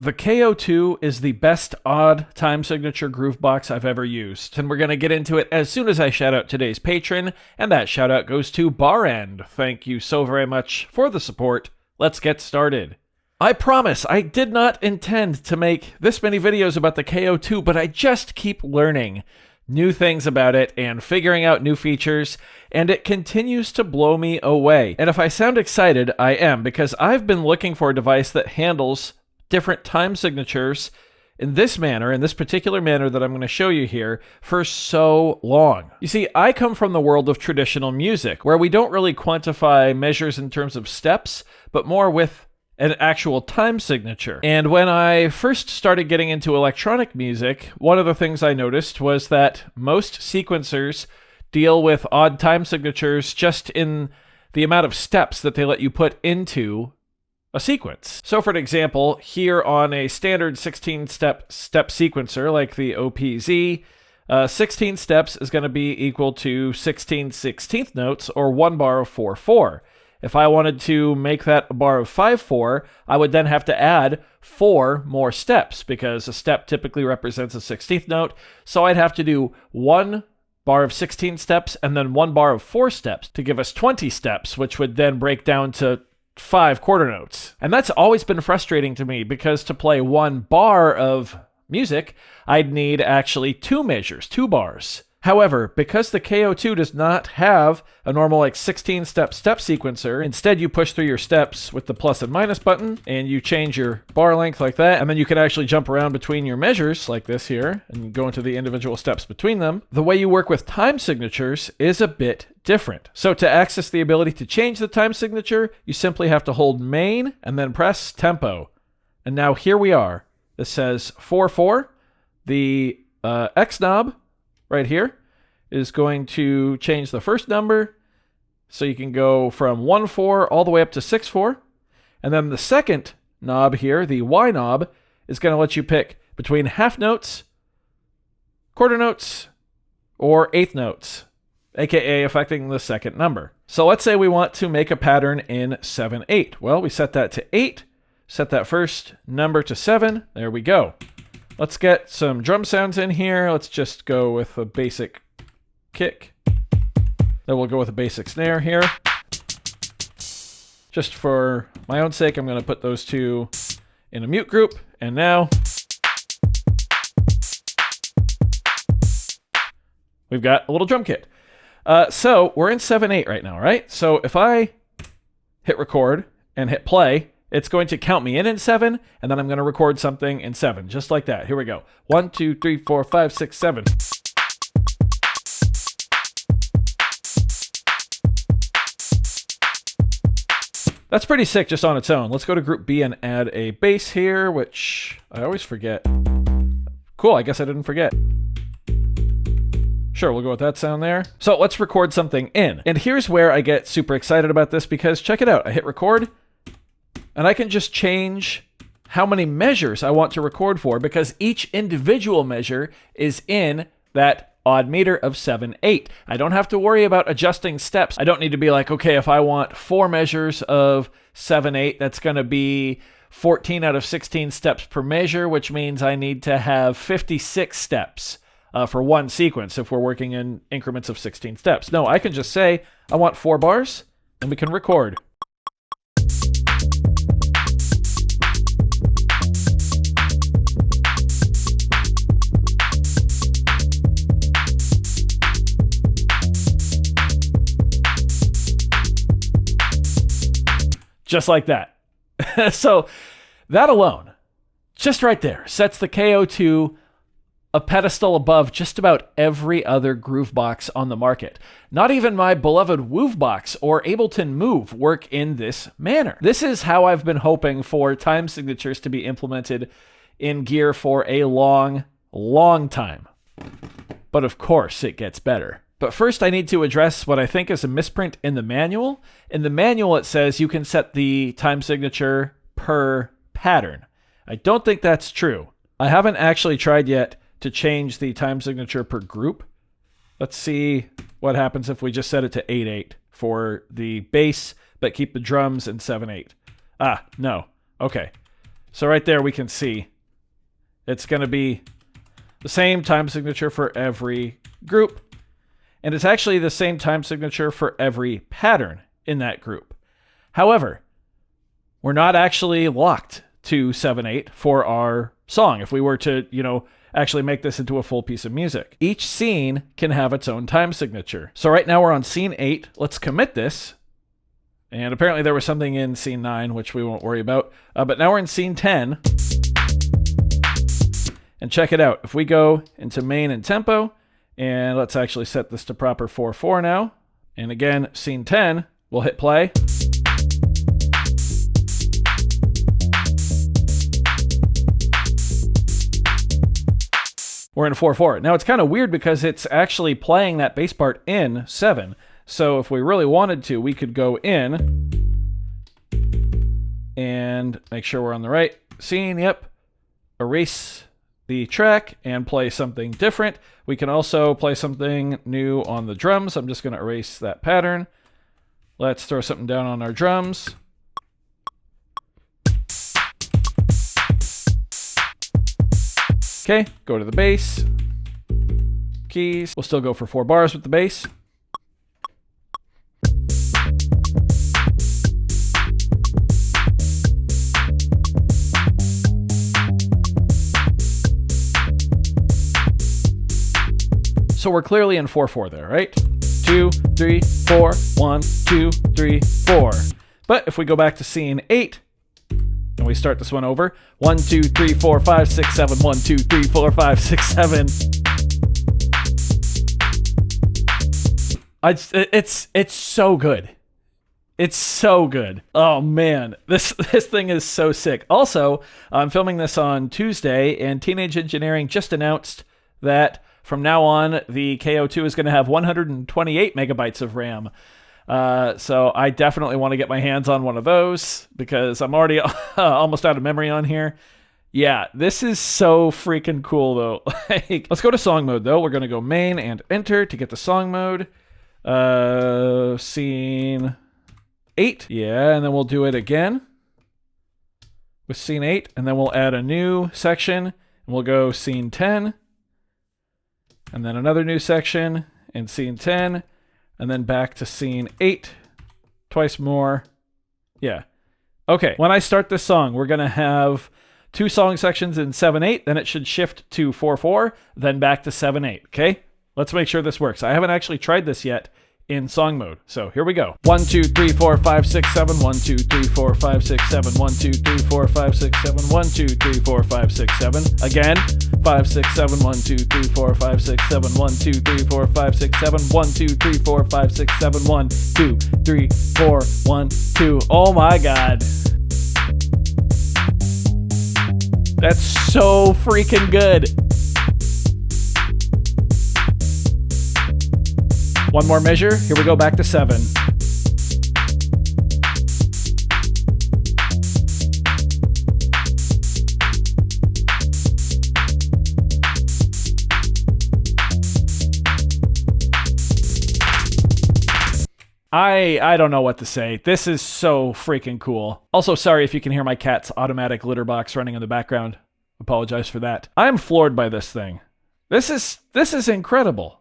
The KO2 is the best odd time signature Groovebox I've ever used, and we're going to get into it as soon as I shout out today's patron, and that shout out goes to Barend. Thank you so very much for the support. Let's get started. I promise I did not intend to make this many videos about the KO2, but I just keep learning new things about it and figuring out new features, and it continues to blow me away. And if I sound excited, I am, because I've been looking for a device that handles different time signatures in this manner, in this particular manner that I'm going to show you here, for so long. You see, I come from the world of traditional music, where we don't really quantify measures in terms of steps, but more with an actual time signature. And when I first started getting into electronic music, one of the things I noticed was that most sequencers deal with odd time signatures just in the amount of steps that they let you put into a sequence. So for an example, here on a standard 16-step sequencer like the OPZ, 16 steps is going to be equal to 16 16th notes, or 1 bar of 4/4. If I wanted to make that a bar of 5/4, I would then have to add 4 more steps, because a step typically represents a 16th note, so I'd have to do 1 bar of 16 steps and then 1 bar of 4 steps to give us 20 steps, which would then break down to 5 quarter notes. And that's always been frustrating to me, because to play 1 bar of music, I'd need actually 2 measures, 2 bars. However, because the KO2 does not have a normal 16-step sequencer, instead you push through your steps with the plus and minus button, and you change your bar length like that, and then you can actually jump around between your measures like this here, and go into the individual steps between them. The way you work with time signatures is a bit different. So to access the ability to change the time signature, you simply have to hold main and then press tempo. And now here we are. This says 4/4. The X knob right here is going to change the first number, so you can go from 1/4 all the way up to 6/4. And then the second knob here, the Y knob, is going to let you pick between half notes, quarter notes, or eighth notes, aka affecting the second number. So let's say we want to make a pattern in 7/8. Well, we set that to 8, set that first number to 7. There we go. Let's get some drum sounds in here. Let's just go with a basic kick. Then we'll go with a basic snare here. Just for my own sake, I'm going to put those two in a mute group. And now we've got a little drum kit. So we're in 7/8 right now, right? So if I hit record and hit play, it's going to count me in 7, and then I'm going to record something in 7, just like that. Here we go. 1, 2, 3, 4, 5, 6, 7. That's pretty sick just on its own. Let's go to group B and add a bass here, which I always forget. Cool, I guess I didn't forget. Sure, we'll go with that sound there. So let's record something in. And here's where I get super excited about this, because check it out. I hit record, and I can just change how many measures I want to record for, because each individual measure is in that odd meter of 7/8. I don't have to worry about adjusting steps. I don't need to be like, okay, if I want 4 measures of 7/8, that's going to be 14 out of 16 steps per measure, which means I need to have 56 steps for one sequence if we're working in increments of 16 steps. No, I can just say I want 4 bars, and we can record. Just like that. So that alone, just right there, sets the KO2 a pedestal above just about every other Groovebox on the market. Not even my beloved Woovebox or Ableton Move work in this manner. This is how I've been hoping for time signatures to be implemented in gear for a long, long time. But of course, it gets better. But first, I need to address what I think is a misprint in the manual. In the manual, it says you can set the time signature per pattern. I don't think that's true. I haven't actually tried yet to change the time signature per group. Let's see what happens if we just set it to 8/8 for the bass, but keep the drums in 7/8. Ah, no. Okay. So right there we can see it's going to be the same time signature for every group. And it's actually the same time signature for every pattern in that group. However, we're not actually locked to 7/8 for our song. If we were to, actually make this into a full piece of music, each scene can have its own time signature. So right now we're on scene 8. Let's commit this. And apparently there was something in scene 9, which we won't worry about. But now we're in scene 10. And check it out. If we go into main and tempo, and let's actually set this to proper 4/4 now. And again, scene 10, we'll hit play. We're in 4/4. Now it's kind of weird because it's actually playing that bass part in 7. So if we really wanted to, we could go in and make sure we're on the right scene. Yep. Erase the track and play something different. We can also play something new on the drums. I'm just going to erase that pattern. Let's throw something down on our drums. Okay, go to the bass. Keys. We'll still go for 4 bars with the bass. So we're clearly in 4/4 there, right? 2, 3, 4, 1, 2, 3, 4. But if we go back to scene 8, and we start this one over, 1, 2, 3, 4, 5, 6, 7, 1, 2, 3, 4, 5, 6, 7. It's so good. It's so good. Oh man, this thing is so sick. Also, I'm filming this on Tuesday, and Teenage Engineering just announced that from now on, the KO2 is going to have 128 megabytes of RAM. So I definitely want to get my hands on one of those because I'm already almost out of memory on here. Yeah, this is so freaking cool, though. Let's go to song mode, though. We're going to go main and enter to get the song mode. Scene 8. Yeah, and then we'll do it again with scene 8. And then we'll add a new section. And we'll go scene 10. And then another new section in scene 10. And then back to scene 8. Twice more. Yeah. Okay, when I start this song, we're going to have 2 song sections in 7/8. Then it should shift to 4/4. Then back to 7/8. Okay? Let's make sure this works. I haven't actually tried this yet in song mode. So here we go. 1, 2, 3, 4, 5, 6, 7. 1, 2, 3, 4, 5, 6, 7. 1, 2, 3, 4, 5, 6, 7. 1, 2, 3, 4, 5, 6, 7. Again. 5, 6, 7. 1, 2, 3, 4, 5, 6, 7. 1, 2, 3, 4, 5, 6, 7. 1, 2, 3, 4, 5, 6, 7. 1, 2, 3, 4, 1, 2. Oh my God. That's so freaking good. One more measure. Here we go, back to 7. I don't know what to say. This is so freaking cool. Also, sorry if you can hear my cat's automatic litter box running in the background. Apologize for that. I'm floored by this thing. This is incredible.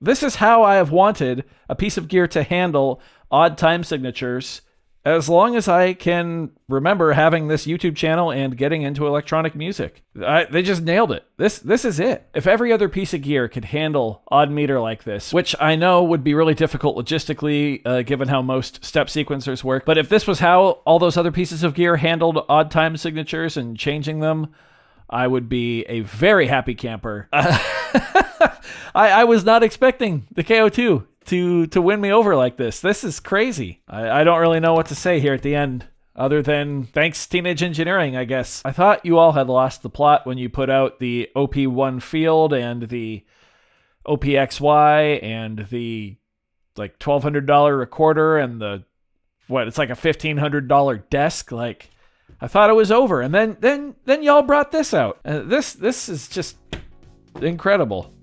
This is how I have wanted a piece of gear to handle odd time signatures as long as I can remember having this YouTube channel and getting into electronic music. They just nailed it. This is it. If every other piece of gear could handle odd meter like this, which I know would be really difficult logistically, given how most step sequencers work, but if this was how all those other pieces of gear handled odd time signatures and changing them, I would be a very happy camper. I was not expecting the KO2 to win me over like this. This is crazy. I don't really know what to say here at the end, other than thanks Teenage Engineering, I guess. I thought you all had lost the plot when you put out the OP1 field and the OPXY and the like $1,200 recorder and the it's like a $1,500 desk. Like, I thought it was over, and then y'all brought this out. This is just incredible.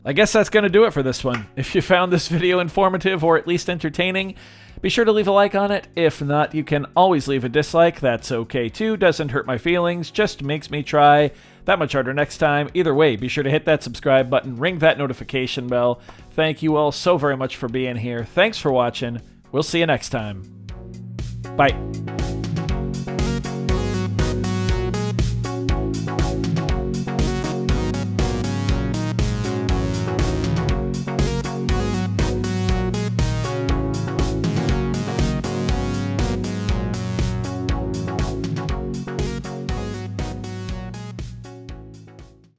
I guess that's going to do it for this one. If you found this video informative or at least entertaining, Be sure to leave a like on it. If not, you can always leave a dislike. That's okay too. Doesn't hurt my feelings, just makes me try that much harder next time. Either way, be sure to hit that subscribe button, ring that notification bell. Thank you all so very much for being here. Thanks for watching. We'll see you next time. Bye.